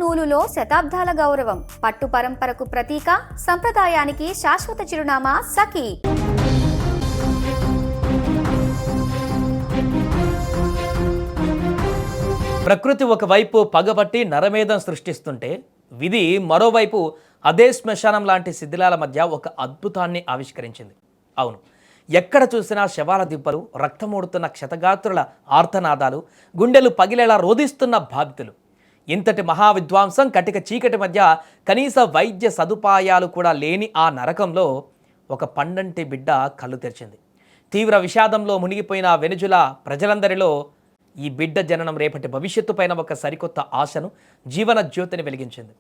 నూలులో శతాబ్దాల గౌరవం, పట్టు పరంపరకు ప్రతీక, సంప్రదాయానికి శాశ్వత చిరునామా సఖీ. ప్రకృతి ఒకవైపు పగబట్టి నరమేధం సృష్టిస్తుంటే విధి మరోవైపు అదే శ్మశానం లాంటి శిథిలాల మధ్య ఒక అద్భుతాన్ని ఆవిష్కరించింది. అవును, ఎక్కడ చూసినా శవాల దిబ్బలు, రక్తమూడుతున్న క్షతగాత్రుల ఆర్తనాదాలు, గుండెలు పగిలేలా రోధిస్తున్న బాధితులు. ఇంతటి మహావిద్వాంసం కటిక చీకటి మధ్య కనీస వైద్య సదుపాయాలు కూడా లేని ఆ నరకంలో ఒక పండంటి బిడ్డ కళ్ళు తెరిచింది. తీవ్ర విషాదంలో మునిగిపోయిన వెనుజులా ప్రజలందరిలో ఈ బిడ్డ జననం రేపటి భవిష్యత్తు పైన ఒక సరికొత్త ఆశను, జీవన జ్యోతిని వెలిగించింది.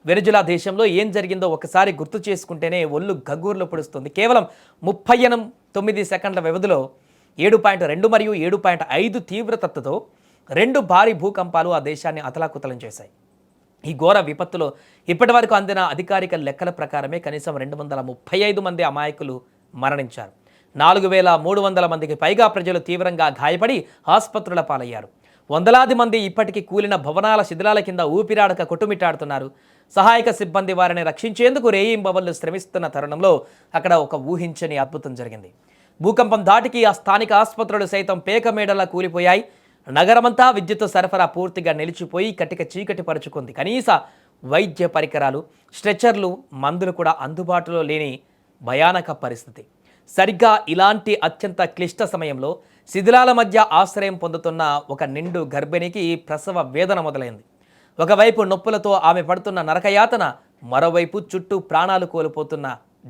వెనుజులా దేశంలో ఏం జరిగిందో ఒకసారి గుర్తు చేసుకుంటేనే ఒళ్ళు గగ్గూర్లు పొడుస్తుంది. కేవలం 39 సెకండ్ల వ్యవధిలో 7.2 మరియు 7.5 తీవ్రతతో 2 భారీ భూకంపాలు ఆ దేశాన్ని అతలాకుతలం చేశాయి. ఈ ఘోర విపత్తులో ఇప్పటి వరకు అందిన అధికారిక లెక్కల ప్రకారమే కనీసం 235 మంది అమాయకులు మరణించారు. 4300 మందికి పైగా ప్రజలు తీవ్రంగా గాయపడి ఆసుపత్రుల పాలయ్యారు. వందలాది మంది ఇప్పటికీ కూలిన భవనాల శిథిలాల కింద ఊపిరాడక కొట్టుమిట్టాడుతున్నారు. సహాయక సిబ్బంది వారిని రక్షించేందుకు రేయింబవళ్లు శ్రమిస్తున్న తరుణంలో అక్కడ ఒక ఊహించని అద్భుతం జరిగింది. భూకంపం ధాటికి ఆ స్థానిక ఆసుపత్రులు సైతం పేకమేడలా కూలిపోయాయి. నగరమంతా విద్యుత్ సరఫరా పూర్తిగా నిలిచిపోయి కటిక చీకటి పరుచుకుంది. కనీస వైద్య పరికరాలు, స్ట్రెచర్లు, మందులు కూడా అందుబాటులో లేని భయానక పరిస్థితి. సరిగ్గా ఇలాంటి అత్యంత క్లిష్ట సమయంలో శిథిలాల మధ్య ఆశ్రయం పొందుతున్న ఒక నిండు గర్భిణికి ప్రసవ వేదన మొదలైంది. ఒకవైపు నొప్పులతో ఆమె పడుతున్న నరకయాతన, మరోవైపు చుట్టూ ప్రాణాలు కోల్పోతున్న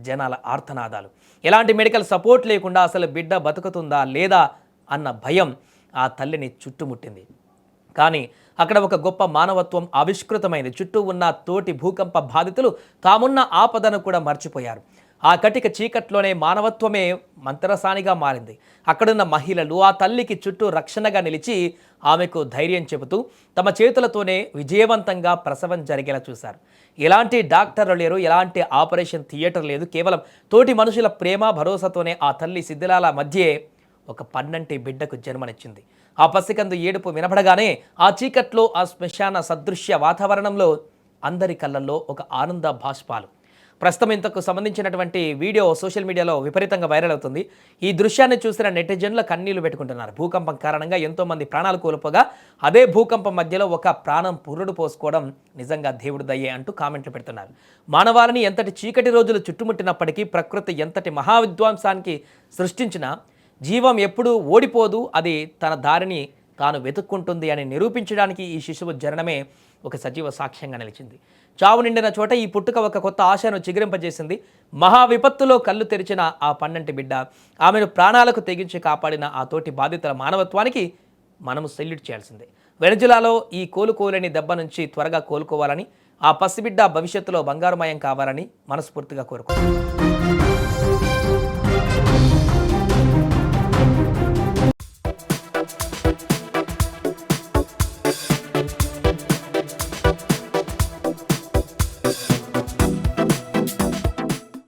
జనాల ఆర్తనాదాలు. ఎలాంటి మెడికల్ సపోర్ట్ లేకుండా అసలు బిడ్డ బతుకుతుందా లేదా అన్న భయం ఆ తల్లిని చుట్టుముట్టింది. కానీ అక్కడ ఒక గొప్ప మానవత్వం ఆవిష్కృతమైంది. చుట్టూ ఉన్న తోటి భూకంప బాధితులు తామున్న ఆపదను కూడా మర్చిపోయారు. ఆ కటిక చీకట్లోనే మానవత్వమే మంత్రసానిగా మారింది. అక్కడున్న మహిళలు ఆ తల్లికి చుట్టూ రక్షణగా నిలిచి ఆమెకు ధైర్యం చెబుతూ తమ చేతులతోనే విజయవంతంగా ప్రసవం జరిగేలా చూశారు. ఎలాంటి డాక్టర్లు లేరు, ఎలాంటి ఆపరేషన్ థియేటర్ లేదు. కేవలం తోటి మనుషుల ప్రేమ భరోసాతోనే ఆ తల్లి శిథిలాల మధ్యే ఒక పన్నంటి బిడ్డకు జన్మనిచ్చింది. ఆ పసికందు ఏడుపు వినపడగానే ఆ చీకట్లో, ఆ శ్మశాన సదృశ్య వాతావరణంలో అందరి కళ్ళల్లో ఒక ఆనంద భాష్పాలు. ప్రస్తుతం ఇంతకు సంబంధించినటువంటి వీడియో సోషల్ మీడియాలో విపరీతంగా వైరల్ అవుతుంది. ఈ దృశ్యాన్ని చూసిన నెటిజన్ల కన్నీళ్లు పెట్టుకుంటున్నారు. భూకంపం కారణంగా ఎంతోమంది ప్రాణాలు కోల్పోగా అదే భూకంపం మధ్యలో ఒక ప్రాణం పురుడు పోసుకోవడం నిజంగా దేవుడి దయ్యే అంటూ కామెంట్లు పెడుతున్నారు. మానవాళిని ఎంతటి చీకటి రోజులు చుట్టుముట్టినప్పటికీ ప్రకృతి ఎంతటి మహావిద్వాంసానికి సృష్టించినా జీవం ఎప్పుడూ ఓడిపోదు, అది తన దారిని తాను వెతుక్కుంటుంది అని నిరూపించడానికి ఈ శిశువు జననమే ఒక సజీవ సాక్ష్యంగా నిలిచింది. చావు నిండిన చోట ఈ పుట్టుక ఒక కొత్త ఆశను చిగురింపజేసింది. మహా విపత్తులో కళ్ళు తెరిచిన ఆ పన్నంటి బిడ్డ, ఆమెను ప్రాణాలకు తెగించి కాపాడిన ఆ తోటి బాధితుల మానవత్వానికి మనము సెల్యూట్ చేయాల్సిందే. వెనుజులాలో ఈ కోలుకోలేని దెబ్బ నుంచి త్వరగా కోలుకోవాలని, ఆ పసిబిడ్డ భవిష్యత్తులో బంగారుమయం కావాలని మనస్ఫూర్తిగా కోరుకుంటున్నాను.